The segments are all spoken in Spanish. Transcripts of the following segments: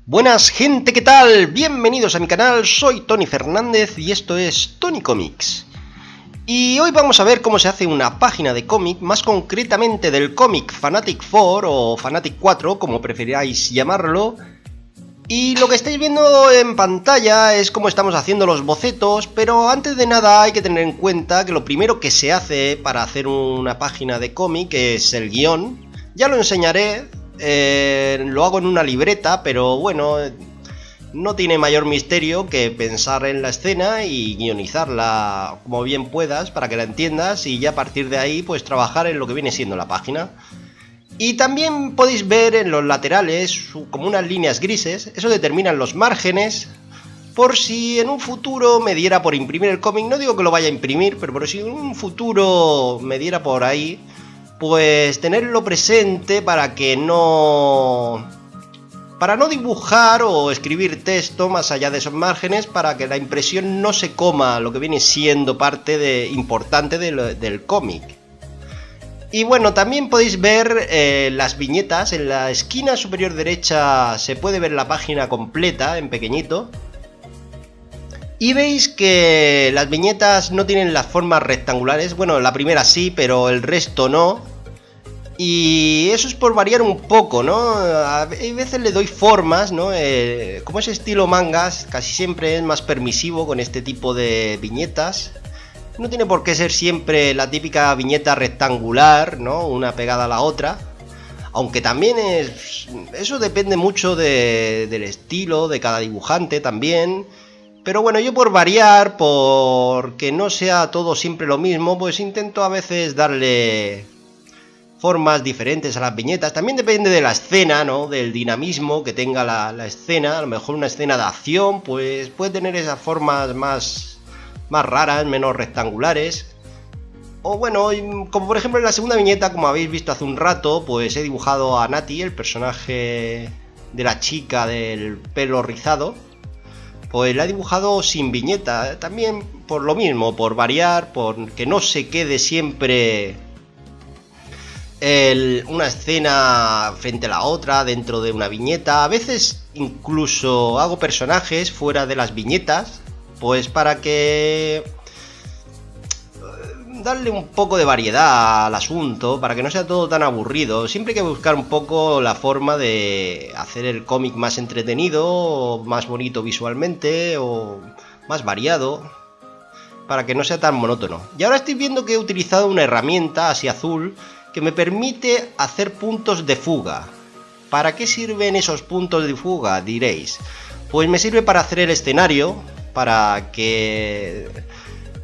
Buenas gente, ¿qué tal? Bienvenidos a mi canal, soy Tony Fernández y esto es Tony Comics. Y hoy vamos a ver cómo se hace una página de cómic, más concretamente del cómic Fanatic 4 o Fanatic 4, como preferáis llamarlo. Y lo que estáis viendo en pantalla es cómo estamos haciendo los bocetos, pero antes de nada hay que tener en cuenta que lo primero que se hace para hacer una página de cómic es el guión. Ya lo enseñaré. Lo hago en una libreta, pero bueno, no tiene mayor misterio que pensar en la escena y guionizarla como bien puedas para que la entiendas y ya a partir de ahí pues trabajar en lo que viene siendo la página. Y también podéis ver en los laterales como unas líneas grises, eso determinan los márgenes. Por si en un futuro me diera por imprimir el cómic, no digo que lo vaya a imprimir, pero por si en un futuro me diera por ahí, pues tenerlo presente para no dibujar o escribir texto más allá de esos márgenes, para que la impresión no se coma lo que viene siendo parte importante del cómic. Y bueno, también podéis ver las viñetas. En la esquina superior derecha se puede ver la página completa en pequeñito. Y veis que las viñetas no tienen las formas rectangulares. Bueno, la primera sí, pero el resto no. Y eso es por variar un poco, ¿no? A veces le doy formas, ¿no? Como es estilo mangas, casi siempre es más permisivo con este tipo de viñetas. No tiene por qué ser siempre la típica viñeta rectangular, ¿no? Una pegada a la otra. Aunque también eso depende mucho del estilo de cada dibujante también. Pero bueno, yo por variar, porque no sea todo siempre lo mismo, pues intento a veces darle formas diferentes a las viñetas. También depende de la escena, ¿no? Del dinamismo que tenga la escena. A lo mejor una escena de acción, pues puede tener esas formas más raras, menos rectangulares. O bueno, como por ejemplo en la segunda viñeta, como habéis visto hace un rato, pues he dibujado a Nati, el personaje de la chica del pelo rizado. Pues la he dibujado sin viñeta, también por lo mismo, por variar, por que no se quede siempre una escena frente a la otra dentro de una viñeta. A veces incluso hago personajes fuera de las viñetas, pues para que darle un poco de variedad al asunto, para que no sea todo tan aburrido. Siempre hay que buscar un poco la forma de hacer el cómic más entretenido, más bonito visualmente o más variado, para que no sea tan monótono. Y ahora estoy viendo que he utilizado una herramienta así azul que me permite hacer puntos de fuga. ¿Para qué sirven esos puntos de fuga? Diréis. Pues me sirve para hacer el escenario, para que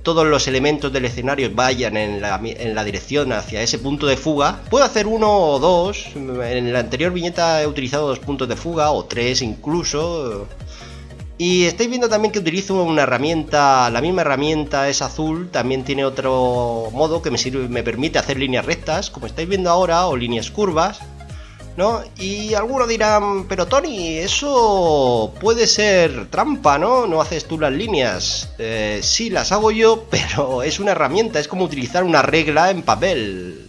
todos los elementos del escenario vayan en la dirección hacia ese punto de fuga. Puedo hacer uno o dos. En la anterior viñeta he utilizado 2 puntos de fuga, o 3 incluso. Y estáis viendo también que utilizo una herramienta, la misma herramienta es azul, también tiene otro modo que me permite hacer líneas rectas, como estáis viendo ahora, o líneas curvas, ¿no? Y algunos dirán, pero Tony, eso puede ser trampa, ¿no? ¿No haces tú las líneas? Sí, las hago yo, pero es una herramienta, es como utilizar una regla en papel.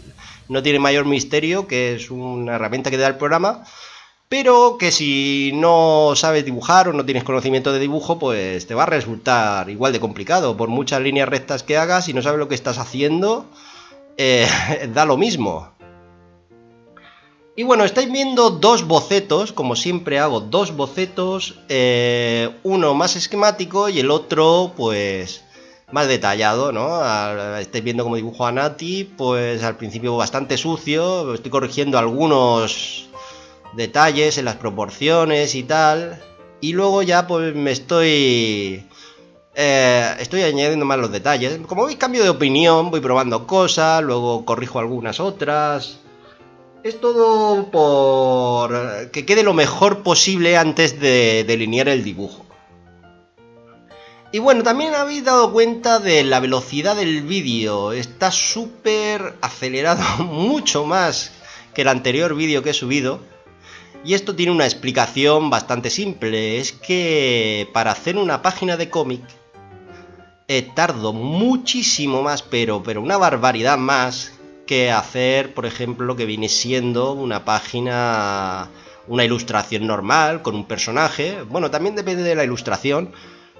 No tiene mayor misterio, que es una herramienta que da el programa, pero que si no sabes dibujar o no tienes conocimiento de dibujo, pues te va a resultar igual de complicado. Por muchas líneas rectas que hagas, si no sabes lo que estás haciendo, da lo mismo. Y bueno, estáis viendo 2 bocetos, como siempre hago 2 bocetos, uno más esquemático y el otro pues más detallado, ¿no? Estáis viendo cómo dibujo a Nati, pues al principio bastante sucio, estoy corrigiendo algunos detalles en las proporciones y tal, y luego ya pues me estoy añadiendo más los detalles. Como veis, cambio de opinión, voy probando cosas, luego corrijo algunas otras. Es todo por que quede lo mejor posible antes de delinear el dibujo. Y bueno, también habéis dado cuenta de la velocidad del vídeo. Está súper acelerado, mucho más que el anterior vídeo que he subido. Y esto tiene una explicación bastante simple. Es que para hacer una página de cómic tardo muchísimo más, pero una barbaridad más, que hacer, por ejemplo, lo que viene siendo una página una ilustración normal con un personaje. Bueno, también depende de la ilustración,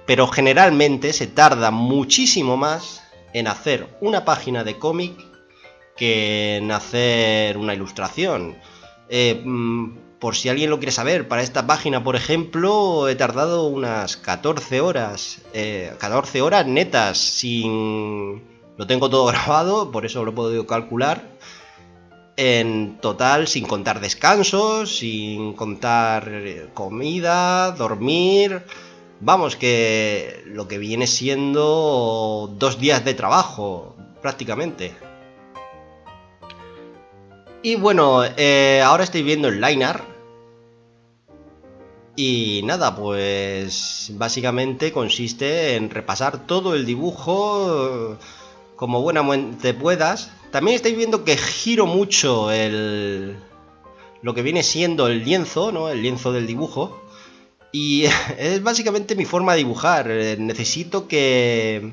pero generalmente se tarda muchísimo más en hacer una página de cómic que en hacer una ilustración. Por si alguien lo quiere saber, para esta página, por ejemplo, he tardado unas 14 horas. 14 horas netas, sin... Lo tengo todo grabado, por eso lo he podido calcular. En total, sin contar descansos, sin contar comida, dormir... Vamos, que lo que viene siendo 2 días de trabajo, prácticamente. Y bueno, ahora estoy viendo el line-art. Y nada, pues básicamente consiste en repasar todo el dibujo como buenamente puedas. También estáis viendo que giro mucho lo que viene siendo el lienzo, ¿no? El lienzo del dibujo. Y es básicamente mi forma de dibujar. Necesito que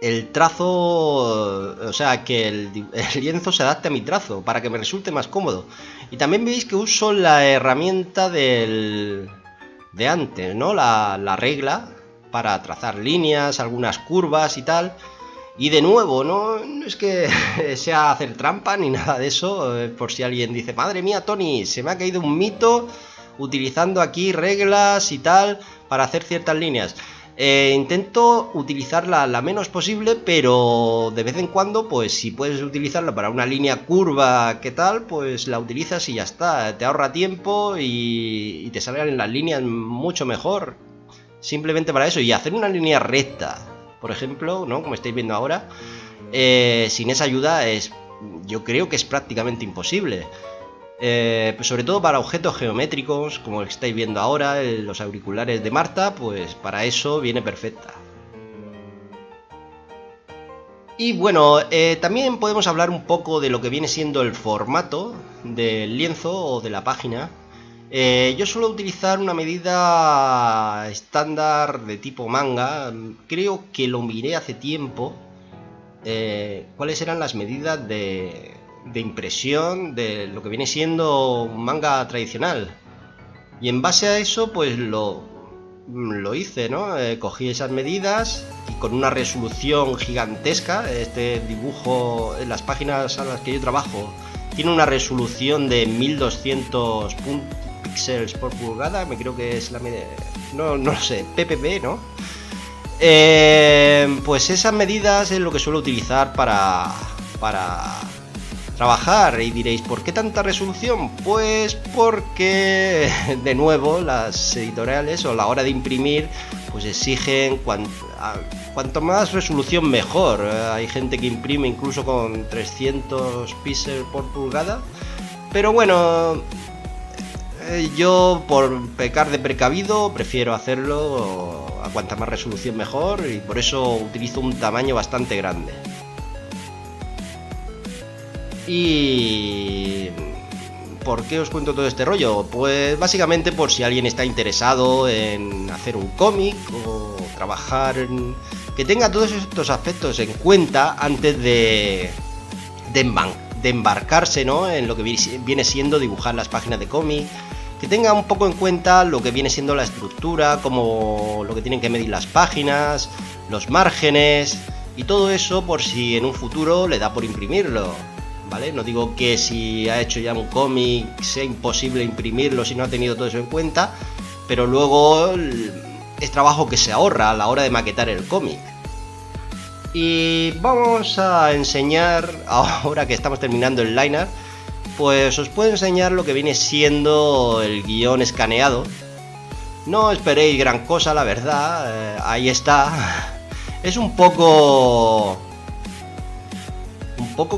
el trazo, o sea, que el lienzo se adapte a mi trazo para que me resulte más cómodo. Y también veis que uso la herramienta de antes, ¿no? La regla para trazar líneas, algunas curvas y tal. Y de nuevo, no es que sea hacer trampa ni nada de eso, por si alguien dice, madre mía, Tony, se me ha caído un mito utilizando aquí reglas y tal para hacer ciertas líneas. Intento utilizarla la menos posible, pero de vez en cuando, pues si puedes utilizarla para una línea curva, ¿qué tal? Pues la utilizas y ya está, te ahorra tiempo y te salen las líneas mucho mejor. Simplemente para eso, y hacer una línea recta, por ejemplo, ¿no? Como estáis viendo ahora, sin esa ayuda yo creo que es prácticamente imposible. Pues sobre todo para objetos geométricos, como estáis viendo ahora, los auriculares de Marta, pues para eso viene perfecta. Y bueno, también podemos hablar un poco de lo que viene siendo el formato del lienzo o de la página. Yo suelo utilizar una medida estándar de tipo manga. Creo que lo miré hace tiempo. ¿Cuáles eran las medidas de impresión de lo que viene siendo un manga tradicional? Y en base a eso, pues lo hice, ¿no? Cogí esas medidas y con una resolución gigantesca. Este dibujo en las páginas a las que yo trabajo tiene una resolución de 1200 píxeles por pulgada, me creo que es la medida, no lo sé, ppp, ¿no? Pues esas medidas es lo que suelo utilizar para trabajar. Y diréis, ¿por qué tanta resolución? Pues porque, de nuevo, las editoriales o a la hora de imprimir, pues exigen cuanto más resolución mejor. Hay gente que imprime incluso con 300 píxeles por pulgada, pero bueno, yo por pecar de precavido prefiero hacerlo a cuanta más resolución mejor, y por eso utilizo un tamaño bastante grande. ¿Y por qué os cuento todo este rollo? Pues básicamente por si alguien está interesado en hacer un cómic o trabajar que tenga todos estos aspectos en cuenta antes de embarcarse, ¿no? En lo que viene siendo dibujar las páginas de cómic. Que tenga un poco en cuenta lo que viene siendo la estructura, como lo que tienen que medir las páginas, los márgenes y todo eso, por si en un futuro le da por imprimirlo, ¿vale? No digo que si ha hecho ya un cómic sea imposible imprimirlo si no ha tenido todo eso en cuenta, pero luego es trabajo que se ahorra a la hora de maquetar el cómic. Y vamos a enseñar, ahora que estamos terminando el liner, pues os puedo enseñar lo que viene siendo el guión escaneado. No esperéis gran cosa, la verdad, ahí está. Es un poco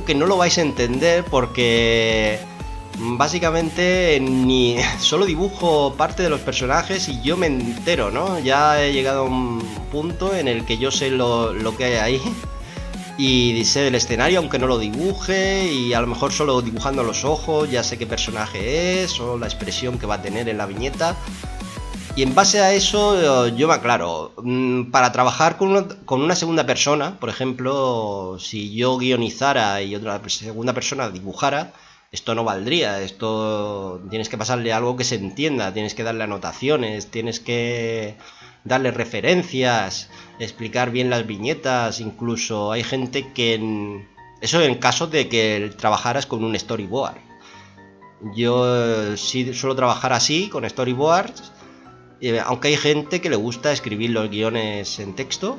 que no lo vais a entender porque básicamente ni solo dibujo parte de los personajes y yo me entero, ¿no? Ya he llegado a un punto en el que yo sé lo que hay ahí y sé del escenario, aunque no lo dibuje, y a lo mejor solo dibujando los ojos ya sé qué personaje es o la expresión que va a tener en la viñeta. Y en base a eso yo me aclaro. Para trabajar con una segunda persona, por ejemplo, si yo guionizara y otra segunda persona dibujara, esto no valdría, esto tienes que pasarle algo que se entienda, tienes que darle anotaciones, tienes que darle referencias, explicar bien las viñetas, incluso hay gente que... Eso en caso de que trabajaras con un storyboard. Yo sí suelo trabajar así, con storyboards, aunque hay gente que le gusta escribir los guiones en texto.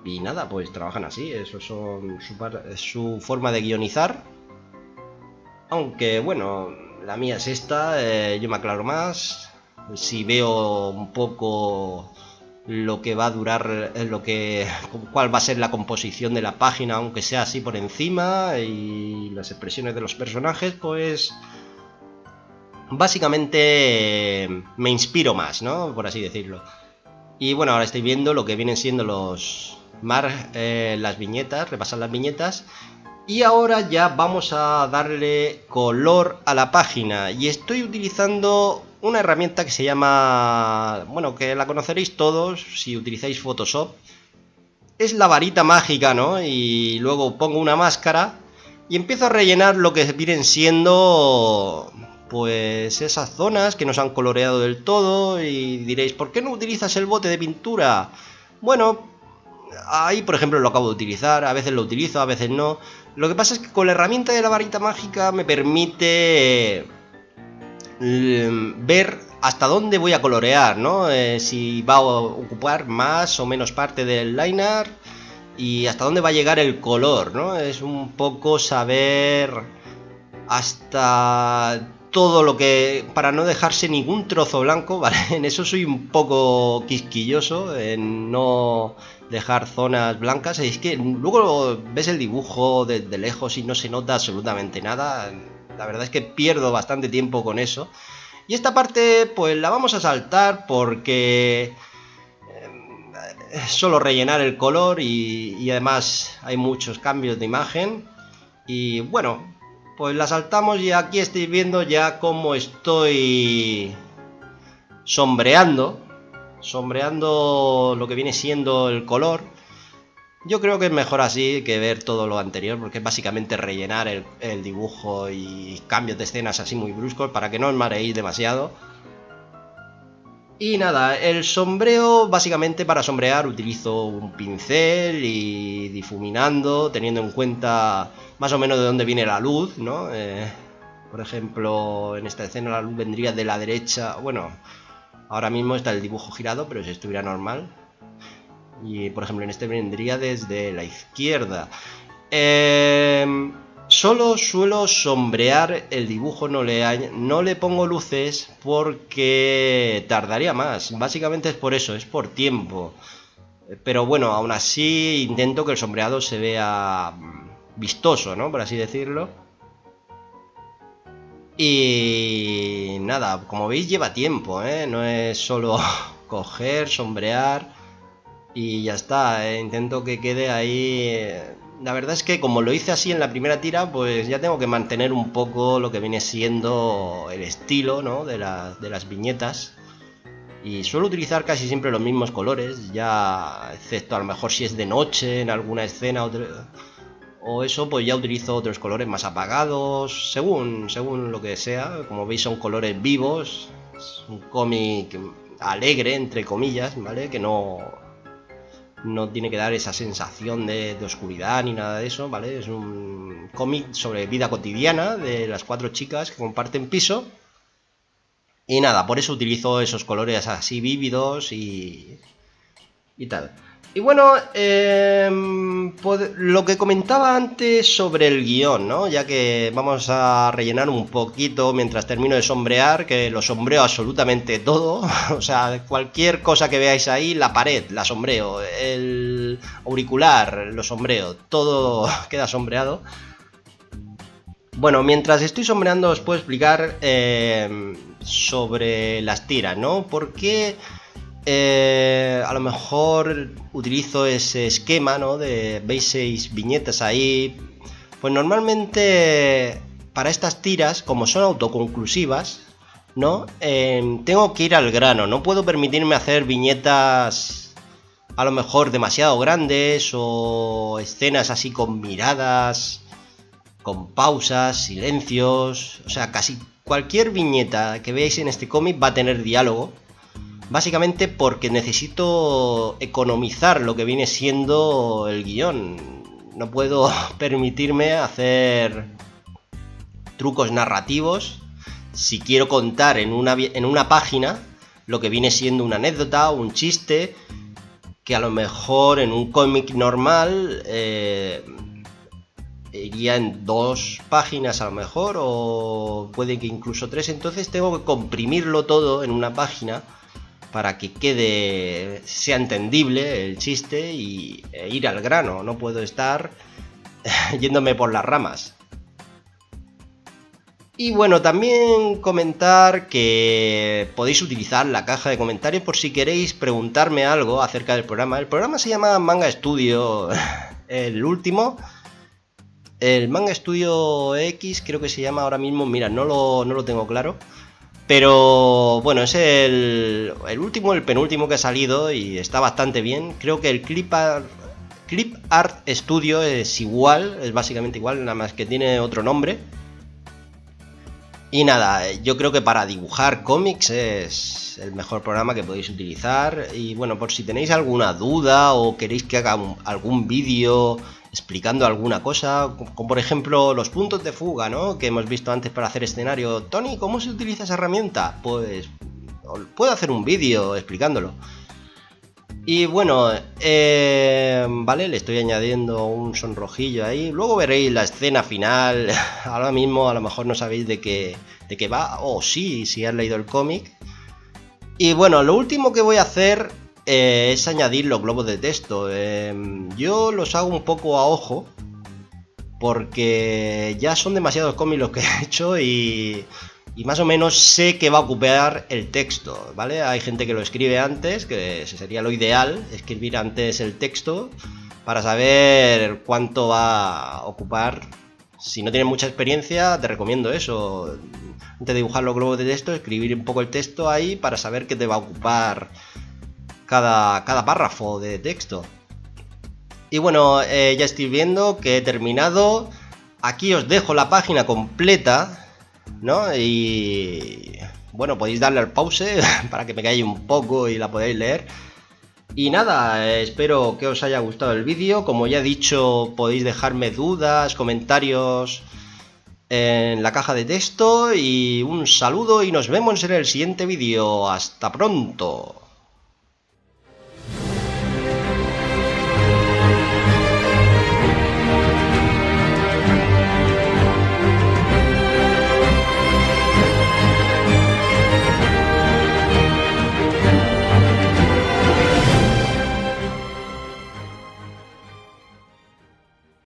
Y nada, pues trabajan así, eso son su forma de guionizar. Aunque bueno, la mía es esta, yo me aclaro más. Si veo un poco lo que va a durar, cuál va a ser la composición de la página, aunque sea así por encima, y las expresiones de los personajes, pues básicamente me inspiro más, ¿no? Por así decirlo. Y bueno, ahora estoy viendo lo que vienen siendo las viñetas, repasar las viñetas. Y ahora ya vamos a darle color a la página. Y estoy utilizando una herramienta que se llama... Bueno, que la conoceréis todos si utilizáis Photoshop. Es la varita mágica, ¿no? Y luego pongo una máscara y empiezo a rellenar lo que vienen siendo... Pues esas zonas que no se han coloreado del todo. Y diréis, ¿por qué no utilizas el bote de pintura? Bueno, ahí por ejemplo lo acabo de utilizar, a veces lo utilizo, a veces no. Lo que pasa es que con la herramienta de la varita mágica me permite ver hasta dónde voy a colorear, ¿no? Si va a ocupar más o menos parte del liner y hasta dónde va a llegar el color, ¿no? Es un poco saber hasta todo lo que... para no dejarse ningún trozo blanco, ¿vale? En eso soy un poco quisquilloso, en no dejar zonas blancas. Es que luego ves el dibujo desde lejos y no se nota absolutamente nada. La verdad es que pierdo bastante tiempo con eso. Y esta parte pues la vamos a saltar porque es solo rellenar el color y además hay muchos cambios de imagen. Y bueno, pues la saltamos y aquí estáis viendo ya cómo estoy sombreando lo que viene siendo el color. Yo creo que es mejor así que ver todo lo anterior, porque es básicamente rellenar el dibujo y cambios de escenas así muy bruscos para que no os mareéis demasiado. Y nada, el sombreo, básicamente para sombrear utilizo un pincel y difuminando, teniendo en cuenta más o menos de dónde viene la luz, ¿no? Por ejemplo, en esta escena la luz vendría de la derecha. Bueno, ahora mismo está el dibujo girado, pero si estuviera normal. Y por ejemplo en este vendría desde la izquierda. Solo suelo sombrear el dibujo, no le pongo luces porque tardaría más. Básicamente es por eso, es por tiempo. Pero bueno, aún así intento que el sombreado se vea vistoso, ¿no? Por así decirlo. Y nada, como veis lleva tiempo, ¿eh? No es solo coger, sombrear y ya está. Intento que quede ahí... La verdad es que como lo hice así en la primera tira, pues ya tengo que mantener un poco lo que viene siendo el estilo, ¿no? de las viñetas. Y suelo utilizar casi siempre los mismos colores, ya excepto a lo mejor si es de noche en alguna escena o eso, pues ya utilizo otros colores más apagados, según lo que sea. Como veis son colores vivos, es un cómic alegre, entre comillas, ¿vale? Que no tiene que dar esa sensación de oscuridad ni nada de eso, ¿vale? Es un cómic sobre vida cotidiana de las 4 chicas que comparten piso. Y nada, por eso utilizo esos colores así vívidos y tal. Y bueno, lo que comentaba antes sobre el guión, ¿no? Ya que vamos a rellenar un poquito mientras termino de sombrear, que lo sombreo absolutamente todo. O sea, cualquier cosa que veáis ahí, la pared la sombreo, el auricular lo sombreo, todo queda sombreado. Bueno, mientras estoy sombreando os puedo explicar sobre las tiras, ¿no? Porque a lo mejor utilizo ese esquema, ¿no? Veis 6 viñetas ahí. Pues normalmente para estas tiras, como son autoconclusivas, ¿no? Tengo que ir al grano. No puedo permitirme hacer viñetas a lo mejor demasiado grandes o escenas así con miradas con pausas, silencios, o sea, casi cualquier viñeta que veáis en este cómic va a tener diálogo. Básicamente porque necesito economizar lo que viene siendo el guión. No puedo permitirme hacer trucos narrativos si quiero contar en una página lo que viene siendo una anécdota o un chiste, que a lo mejor en un cómic normal iría en 2 páginas a lo mejor, o puede que incluso 3. Entonces tengo que comprimirlo todo en una página para que sea entendible el chiste e ir al grano. No puedo estar yéndome por las ramas. Y bueno, también comentar que podéis utilizar la caja de comentarios por si queréis preguntarme algo acerca del programa. El programa se llama Manga Studio, el último. El Manga Studio X creo que se llama ahora mismo, mira, no lo tengo claro. Pero bueno, es el último, el penúltimo que ha salido y está bastante bien. Creo que el Clip Art Studio es igual, es básicamente igual, nada más que tiene otro nombre. Y nada, yo creo que para dibujar cómics es el mejor programa que podéis utilizar. Y bueno, por si tenéis alguna duda o queréis que haga algún vídeo explicando alguna cosa, como por ejemplo los puntos de fuga, ¿no?, que hemos visto antes para hacer escenario. Tony, ¿cómo se utiliza esa herramienta? Pues puedo hacer un vídeo explicándolo. Y bueno, vale, le estoy añadiendo un sonrojillo ahí. Luego veréis la escena final. Ahora mismo a lo mejor no sabéis de qué va, o sí, si has leído el cómic. Y bueno, lo último que voy a hacer es añadir los globos de texto. Yo los hago un poco a ojo, porque ya son demasiados cómics los que he hecho y más o menos sé que va a ocupar el texto, ¿vale? Hay gente que lo escribe antes, que sería lo ideal, escribir antes el texto para saber cuánto va a ocupar. Si no tienes mucha experiencia, te recomiendo eso. Antes de dibujar los globos de texto, escribir un poco el texto ahí para saber qué te va a ocupar cada párrafo de texto. Y bueno, ya estoy viendo que he terminado. Aquí os dejo la página completa, ¿no? Y bueno, podéis darle al pause para que me calle un poco y la podáis leer. Y nada, espero que os haya gustado el vídeo. Como ya he dicho, podéis dejarme dudas, comentarios en la caja de texto. Y un saludo y nos vemos en el siguiente vídeo. Hasta pronto.